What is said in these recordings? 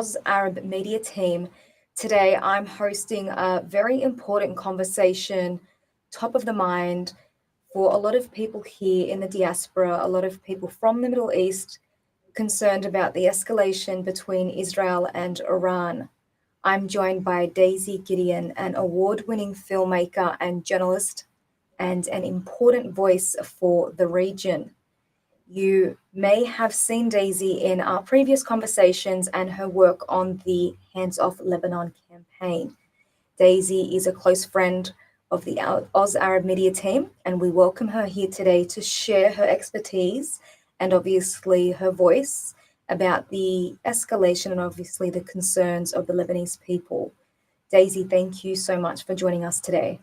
Oz Arab media team. Today, I'm hosting a very important conversation, top of the mind for a lot of people here in the diaspora, a lot of people from the Middle East concerned about the escalation between Israel and Iran. I'm joined by Daizy Gedeon, an award-winning filmmaker and journalist, and an important voice for the region. You may have seen Daizy in our previous conversations and her work on the Hands Off Lebanon campaign. Daizy is a close friend of the Oz Arab Media team, and we welcome her here today to share her expertise and obviously her voice about the escalation and obviously the concerns of the Lebanese people. Daizy, thank you so much for joining us today.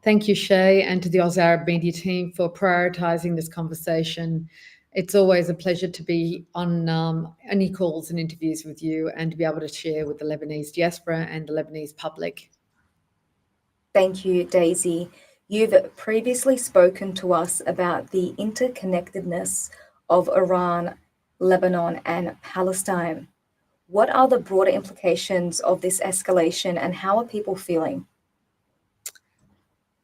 Thank you, Shay, and to the Oz Arab Media team for prioritising this conversation. It's always a pleasure to be on any calls and interviews with you and to be able to share with the Lebanese diaspora and the Lebanese public. Thank you, Daizy. You've previously spoken to us about the interconnectedness of Iran, Lebanon, and Palestine. What are the broader implications of this escalation and how are people feeling?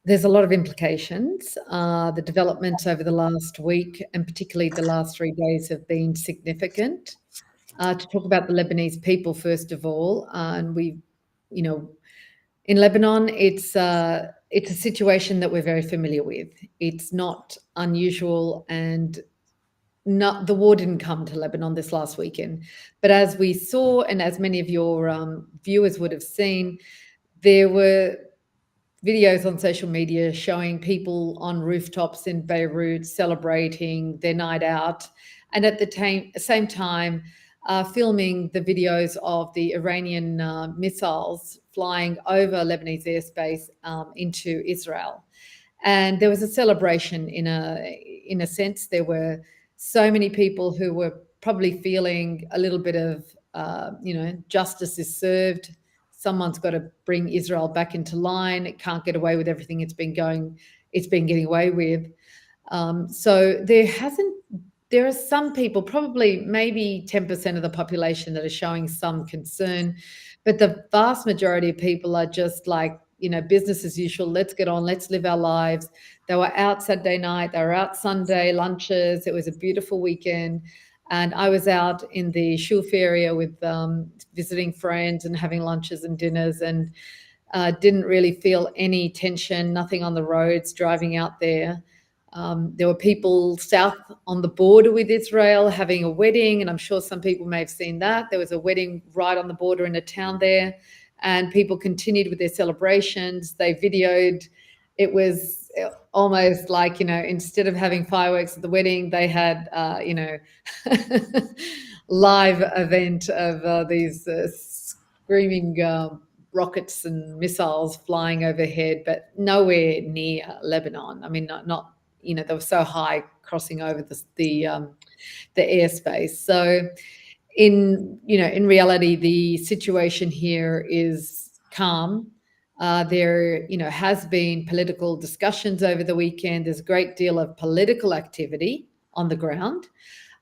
There's a lot of implications. The developments over the last week and particularly the last 3 days have been significant. To talk about the Lebanese people, first of all, and in Lebanon, it's a situation that we're very familiar with. It's not unusual, and the war didn't come to Lebanon this last weekend. But as we saw, and as many of your viewers would have seen, there were videos on social media showing people on rooftops in Beirut celebrating their night out, and at the same time filming the videos of the Iranian missiles flying over Lebanese airspace into Israel. And there was a celebration in a sense. There were so many people who were probably feeling a little bit of, justice is served. Someone's got to bring Israel back into line. It can't get away with everything it's been getting away with. So there are some people, probably maybe 10% of the population, that are showing some concern, but the vast majority of people are just like, business as usual. Let's get on. Let's live our lives. They were out Saturday night. They were out Sunday, lunches. It was a beautiful weekend. And I was out in the Shulf area with visiting friends and having lunches and dinners, and didn't really feel any tension, nothing on the roads, driving out there. There were people south on the border with Israel having a wedding, and I'm sure some people may have seen that. There was a wedding right on the border in a town there, and people continued with their celebrations. They videoed. It was almost like, instead of having fireworks at the wedding, they had, live event of these screaming rockets and missiles flying overhead, but nowhere near Lebanon. I mean, not they were so high, crossing over the airspace. So in reality, the situation here is calm. There, has been political discussions over the weekend. There's a great deal of political activity on the ground,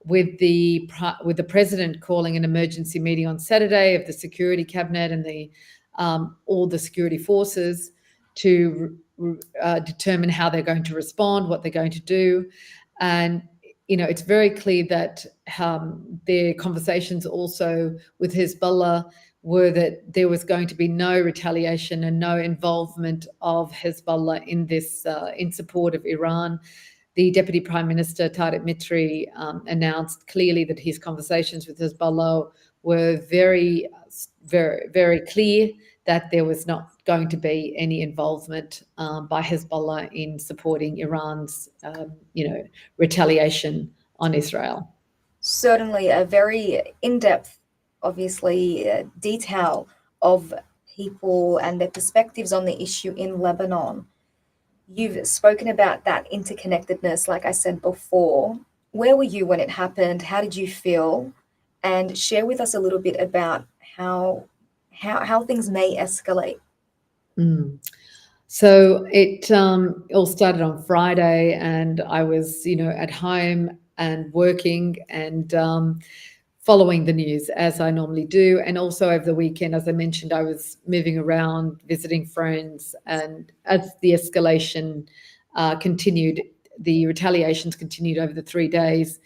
with the president calling an emergency meeting on Saturday of the security cabinet and all the security forces to determine how they're going to respond, what they're going to do. And it's very clear that their conversations also with Hezbollah were that there was going to be no retaliation and no involvement of Hezbollah in this, in support of Iran. The Deputy Prime Minister, Tariq Mitri, announced clearly that his conversations with Hezbollah were very, very, very clear, that there was not going to be any involvement by Hezbollah in supporting Iran's, retaliation on Israel. Certainly a very in-depth, obviously, detail of people and their perspectives on the issue in Lebanon. You've spoken about that interconnectedness, like I said before. Where were you when it happened? How did you feel? And share with us a little bit about how things may escalate. So it all started on Friday, and I was, at home and working, and following the news as I normally do. And also over the weekend, as I mentioned, I was moving around, visiting friends. And as the escalation continued, the retaliations continued over the 3 days,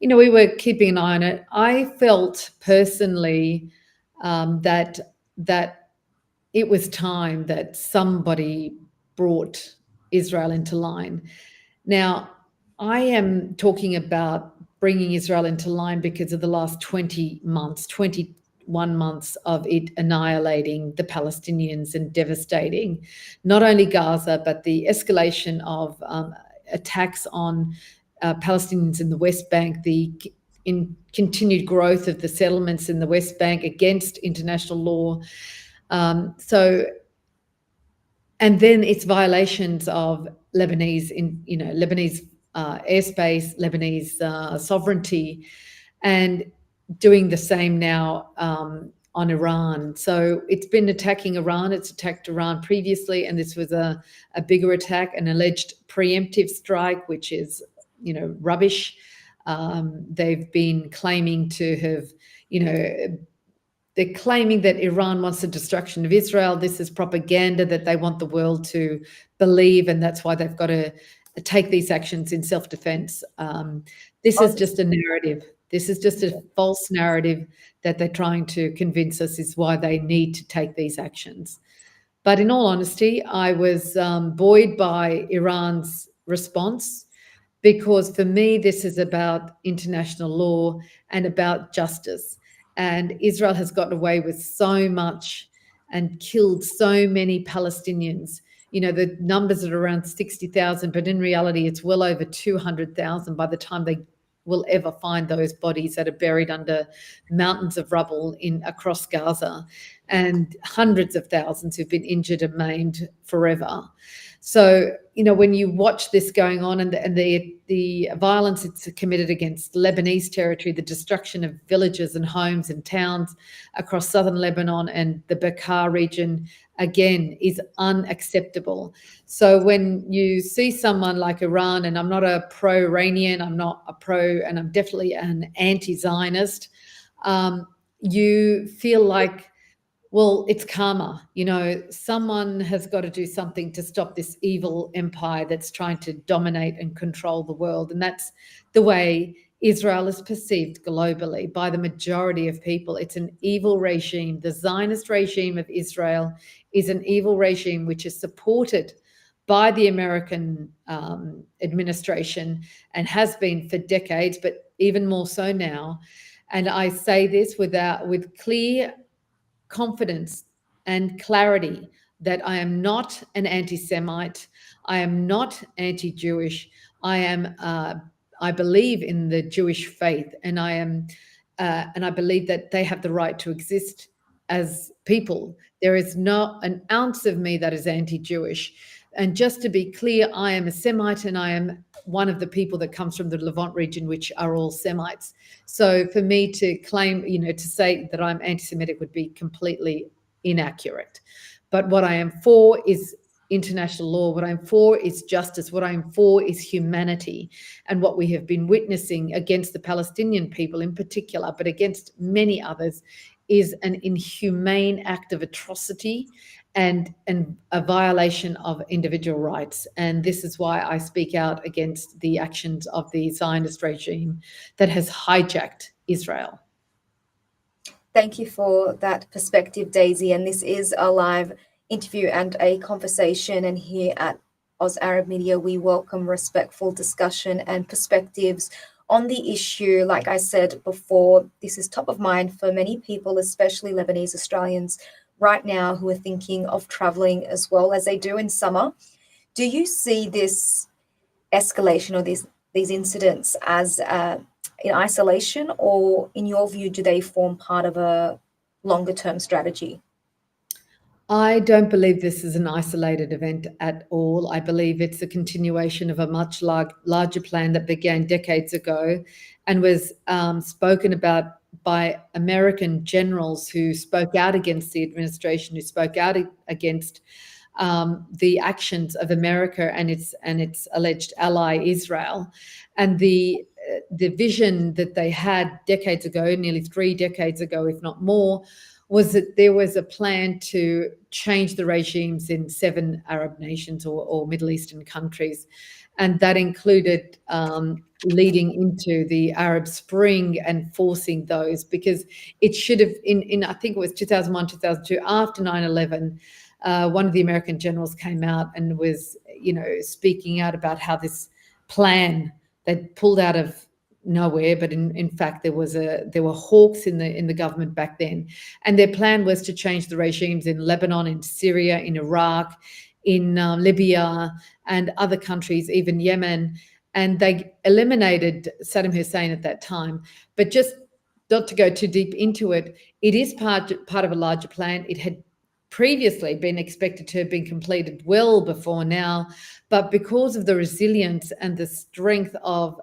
we were keeping an eye on it. I felt personally that it was time that somebody brought Israel into line. Now, I am talking about bringing Israel into line because of the last 20 months, 21 months of it annihilating the Palestinians and devastating not only Gaza, but the escalation of attacks on Palestinians in the West Bank, the continued growth of the settlements in the West Bank against international law. And then it's violations of Lebanese airspace, Lebanese sovereignty, and doing the same now on Iran. So it's been attacking Iran. It's attacked Iran previously, and this was a bigger attack, an alleged preemptive strike, which is, rubbish. They've been claiming to have, they're claiming that Iran wants the destruction of Israel. This is propaganda that they want the world to believe, and that's why they've got to take these actions in self-defense. This is just a narrative. This is just a false narrative that they're trying to convince us is why they need to take these actions. But in all honesty, I was buoyed by Iran's response, because for me, this is about international law and about justice. And Israel has gotten away with so much and killed so many Palestinians. The numbers are around 60,000, but in reality, it's well over 200,000 by the time they will ever find those bodies that are buried under mountains of rubble across Gaza, and hundreds of thousands who've been injured and maimed forever. So, when you watch this going on, and the violence it's committed against Lebanese territory, the destruction of villages and homes and towns across southern Lebanon and the Bekaa region, again, is unacceptable. So when you see someone like Iran, and I'm not a pro-Iranian, I'm not a pro, and I'm definitely an anti-Zionist, you feel like, well, it's karma. Someone has got to do something to stop this evil empire that's trying to dominate and control the world. And that's the way Israel is perceived globally by the majority of people. It's an evil regime. The Zionist regime of Israel is an evil regime which is supported by the American administration, and has been for decades, but even more so now. And I say this with clear confidence and clarity that I am not an anti-Semite. I am not anti-Jewish. I believe in the Jewish faith, and I believe that they have the right to exist as people. There is not an ounce of me that is anti-Jewish. And just to be clear, I am a Semite, and I am one of the people that comes from the Levant region, which are all Semites. So for me to claim, to say that I'm anti-Semitic would be completely inaccurate. But what I am for is international law. What I'm for is justice. What I'm for is humanity. And what we have been witnessing against the Palestinian people in particular, but against many others, is an inhumane act of atrocity and a violation of individual rights. And this is why I speak out against the actions of the Zionist regime that has hijacked Israel. Thank you for that perspective, Daisy. And this is a live interview and a conversation. And here at Oz Arab Media, we welcome respectful discussion and perspectives on the issue. Like I said before, this is top of mind for many people, especially Lebanese Australians right now who are thinking of traveling as well, as they do in summer. Do you see this escalation or these incidents as in isolation, or in your view, do they form part of a longer term strategy? I don't believe this is an isolated event at all. I believe it's a continuation of a much larger plan that began decades ago and was spoken about by American generals who spoke out against the administration, who spoke out against the actions of America and its alleged ally Israel. And the the vision that they had decades ago, nearly 3 decades ago, if not more, was that there was a plan to change the regimes in 7 Arab nations or Middle Eastern countries. And that included leading into the Arab Spring and forcing those, because it should have, in I think it was 2001, 2002, after 9/11, one of the American generals came out and was, speaking out about how this plan they'd pulled out of nowhere, but in fact there were hawks in the government back then, and their plan was to change the regimes in Lebanon, in Syria, in Iraq, in Libya, and other countries, even Yemen, and they eliminated Saddam Hussein at that time. But just not to go too deep into it, it is part of a larger plan. It had previously been expected to have been completed well before now, but because of the resilience and the strength of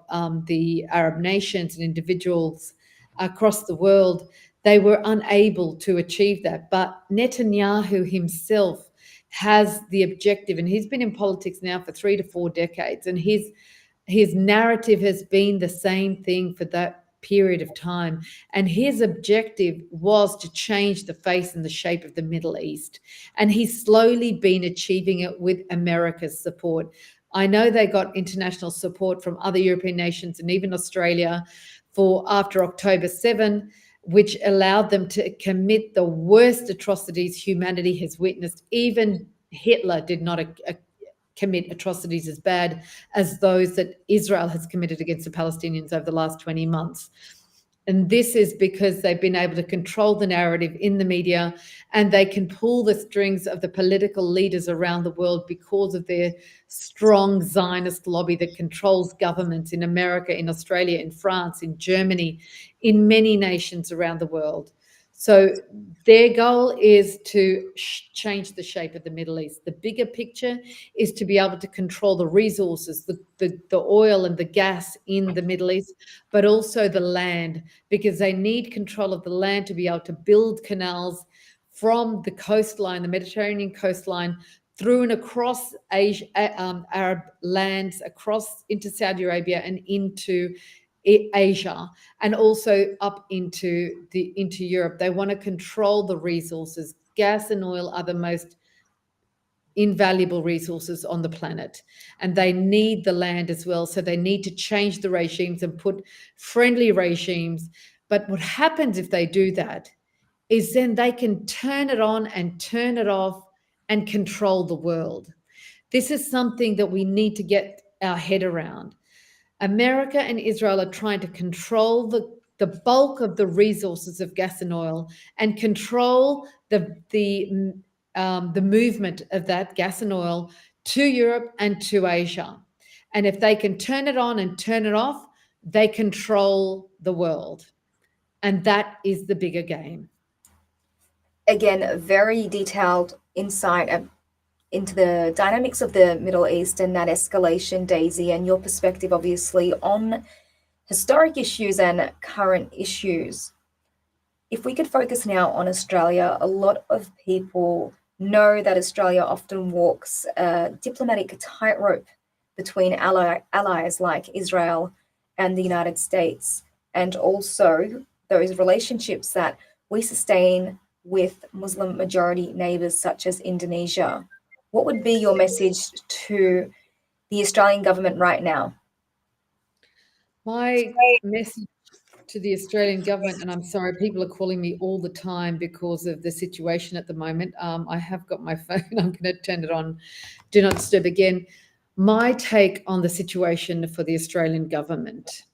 the Arab nations and individuals across the world, they were unable to achieve that. But Netanyahu himself has the objective, and he's been in politics now for 3 to 4 decades, and his narrative has been the same thing for that period of time. And his objective was to change the face and the shape of the Middle East. And he's slowly been achieving it with America's support. I know they got international support from other European nations and even Australia for after October 7, which allowed them to commit the worst atrocities humanity has witnessed. Even Hitler did not commit atrocities as bad as those that Israel has committed against the Palestinians over the last 20 months. And this is because they've been able to control the narrative in the media, and they can pull the strings of the political leaders around the world because of their strong Zionist lobby that controls governments in America, in Australia, in France, in Germany, in many nations around the world. So their goal is to change the shape of the Middle East. The bigger picture is to be able to control the resources, the oil and the gas in the Middle East, but also the land, because they need control of the land to be able to build canals from the coastline, the Mediterranean coastline, through and across Asia, Arab lands, across into Saudi Arabia and into Asia, and also up into Europe. They want to control the resources. Gas and oil are the most invaluable resources on the planet, and they need the land as well. So they need to change the regimes and put friendly regimes. But what happens if they do that is then they can turn it on and turn it off and control the world. This is something that we need to get our head around. America and Israel are trying to control the bulk of the resources of gas and oil, and control the movement of that gas and oil to Europe and to Asia. And if they can turn it on and turn it off, they control the world. And that is the bigger game. Again, a very detailed insight into the dynamics of the Middle East and that escalation, Daizy, and your perspective, obviously, on historic issues and current issues. If we could focus now on Australia, a lot of people know that Australia often walks a diplomatic tightrope between allies like Israel and the United States, and also those relationships that we sustain with Muslim majority neighbours such as Indonesia. What would be your message to the Australian government right now? My message to the Australian government, and I'm sorry, people are calling me all the time because of the situation at the moment. I have got my phone. I'm going to turn it on. Do not disturb again. My take on the situation for the Australian government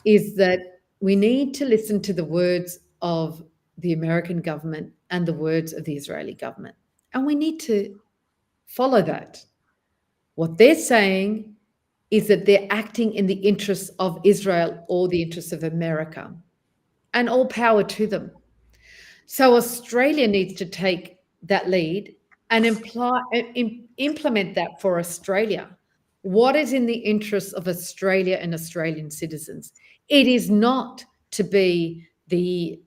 is that we need to listen to the words of the American government and the words of the Israeli government. And we need to follow that. What they're saying is that they're acting in the interests of Israel or the interests of America, and all power to them. So Australia needs to take that lead and implement that for Australia. What is in the interests of Australia and Australian citizens? It is not to be the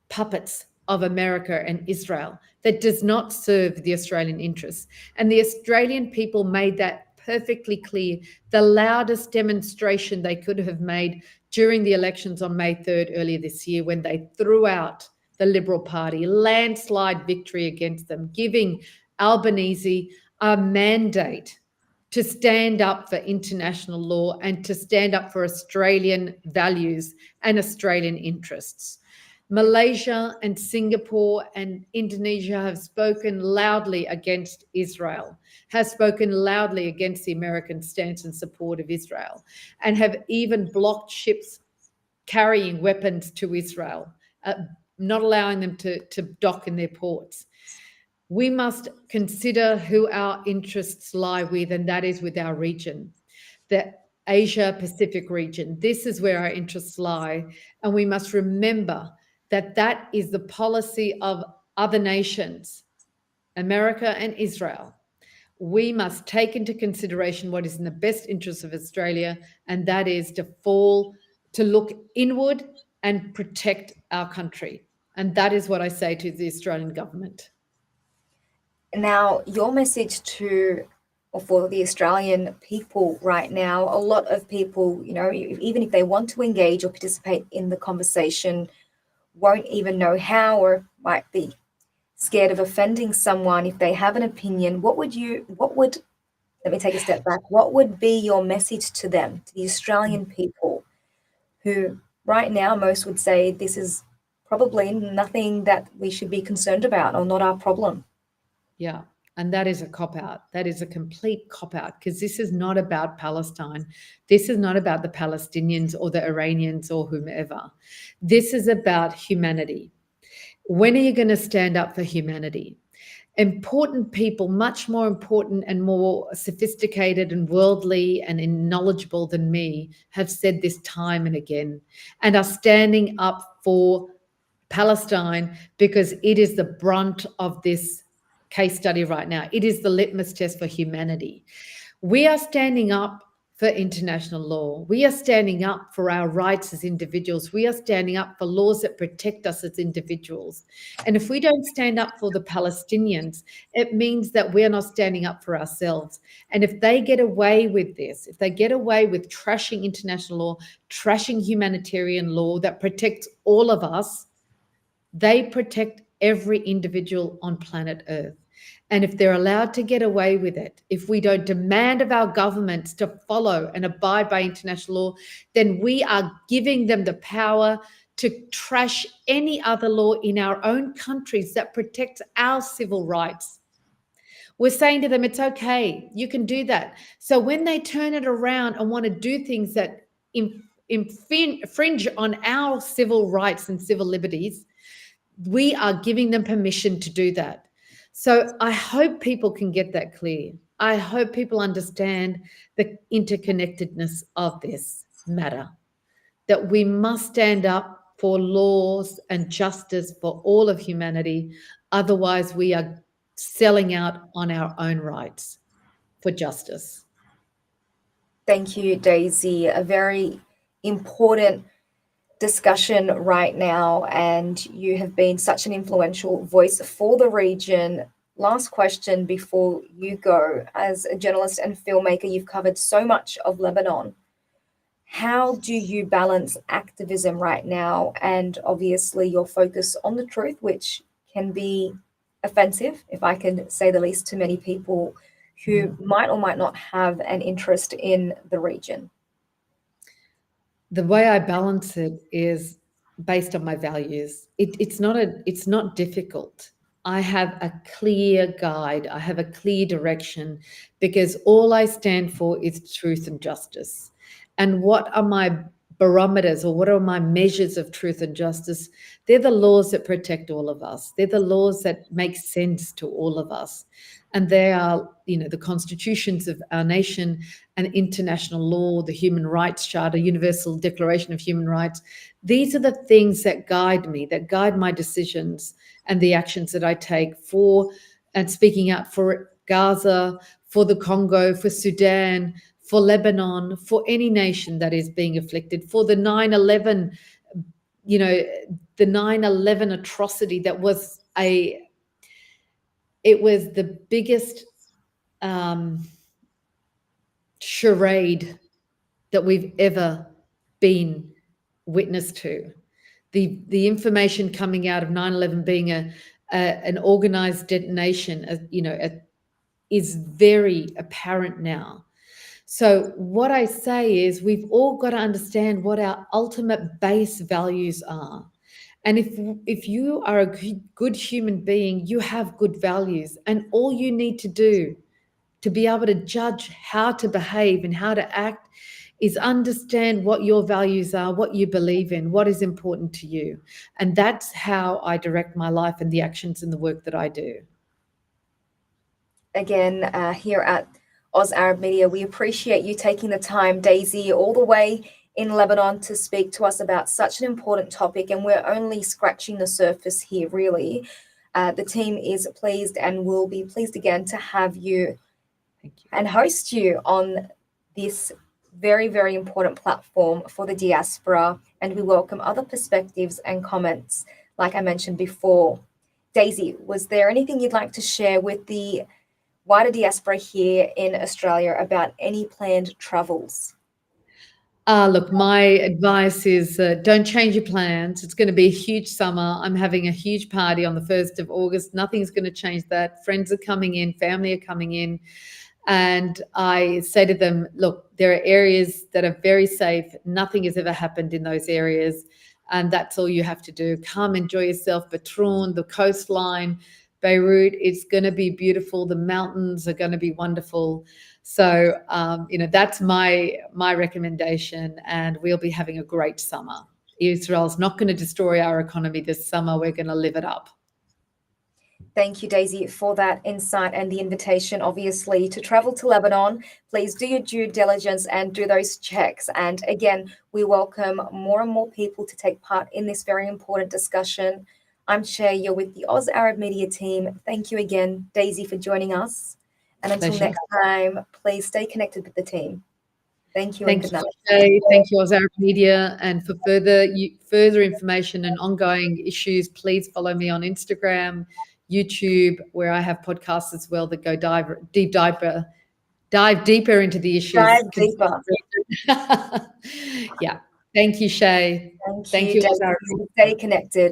puppets of America and Israel. That does not serve the Australian interests. And the Australian people made that perfectly clear, the loudest demonstration they could have made during the elections on May 3rd earlier this year, when they threw out the Liberal Party, landslide victory against them, giving Albanese a mandate to stand up for international law and to stand up for Australian values and Australian interests. Malaysia and Singapore and Indonesia have spoken loudly against Israel, have spoken loudly against the American stance in support of Israel, and have even blocked ships carrying weapons to Israel, not allowing them to dock in their ports. We must consider who our interests lie with, and that is with our region, the Asia Pacific region. This is where our interests lie. And we must remember that that is the policy of other nations, America and Israel. We must take into consideration what is in the best interest of Australia, and that is to look inward and protect our country. And that is what I say to the Australian government. Now, your message to or for the Australian people right now, a lot of people, even if they want to engage or participate in the conversation, won't even know how, or might be scared of offending someone if they have an opinion. Let me take a step back. What would be your message to them, to the Australian people, who right now most would say this is probably nothing that we should be concerned about or not our problem? Yeah. And that is a cop-out. That is a complete cop-out, because this is not about Palestine. This is not about the Palestinians or the Iranians or whomever. This is about humanity. When are you going to stand up for humanity? Important people, much more important and more sophisticated and worldly and knowledgeable than me, have said this time and again, and are standing up for Palestine, because it is the brunt of this case study right now. It is the litmus test for humanity. We are standing up for international law. We are standing up for our rights as individuals. We are standing up for laws that protect us as individuals. And if we don't stand up for the Palestinians, it means that we're not standing up for ourselves. And if they get away with this, if they get away with trashing international law, trashing humanitarian law that protects all of us, they protect every individual on planet Earth. And if they're allowed to get away with it, if we don't demand of our governments to follow and abide by international law, then we are giving them the power to trash any other law in our own countries that protects our civil rights. We're saying to them, it's okay, you can do that. So when they turn it around and want to do things that infringe on our civil rights and civil liberties, we are giving them permission to do that. So I hope people can get that clear. I hope people understand the interconnectedness of this matter, that we must stand up for laws and justice for all of humanity. Otherwise, we are selling out on our own rights for justice. Thank you, Daisy. A very important discussion right now, and you have been such an influential voice for the region. Last question before you go. As a journalist and filmmaker, you've covered so much of Lebanon. How do you balance activism right now and obviously your focus on the truth, which can be offensive, if I can say the least, to many people who might or might not have an interest in the region? The way I balance it is based on my values. It's not difficult. I have a clear guide. I have a clear direction, because all I stand for is truth and justice. And what are my barometers, or what are my measures of truth and justice? They're the laws that protect all of us. They're the laws that make sense to all of us. And they are, the constitutions of our nation and international law, the Human Rights Charter, Universal Declaration of Human Rights. These are the things that guide me, that guide my decisions and the actions that I take for and speaking out for Gaza, for the Congo, for Sudan, for Lebanon, for any nation that is being afflicted, for the 9/11, the 9/11 atrocity that was it was the biggest charade that we've ever been witness to. The information coming out of 9/11 being an organized detonation, is very apparent now. So what I say is we've all got to understand what our ultimate base values are. And if you are a good human being, you have good values, and all you need to do to be able to judge how to behave and how to act is understand what your values are, what you believe in, what is important to you. And that's how I direct my life and the actions and the work that I do. Again, here at Oz Arab Media, we appreciate you taking the time, Daizy, all the way in Lebanon to speak to us about such an important topic. And we're only scratching the surface here, really. The team is pleased and will be pleased again to have you, and host you on this very, very important platform for the diaspora. And we welcome other perspectives and comments, like I mentioned before. Daizy, was there anything you'd like to share with the wider diaspora here in Australia about any planned travels? Look, my advice is don't change your plans. It's going to be a huge summer. I'm having a huge party on the 1st of August. Nothing's going to change that. Friends are coming in, family are coming in. And I say to them, look, there are areas that are very safe. Nothing has ever happened in those areas. And that's all you have to do. Come enjoy yourself. Batroun, the coastline, Beirut, it's going to be beautiful. The mountains are going to be wonderful. So, that's my recommendation. And we'll be having a great summer. Israel's not going to destroy our economy this summer. We're going to live it up. Thank you, Daizy, for that insight and the invitation, obviously, to travel to Lebanon. Please do your due diligence and do those checks. And again, we welcome more and more people to take part in this very important discussion. I'm Shay, you're with the Oz Arab Media team. Thank you again, Daizy, for joining us. And until next time, please stay connected with the team. Thank you and good night. Thank you, Oz Arab Media. And for further information and ongoing issues, please follow me on Instagram, YouTube, where I have podcasts as well that go dive deeper into the issues. Dive deeper. Yeah. Thank you, Shay. Thank you, Oz Arab. Stay connected.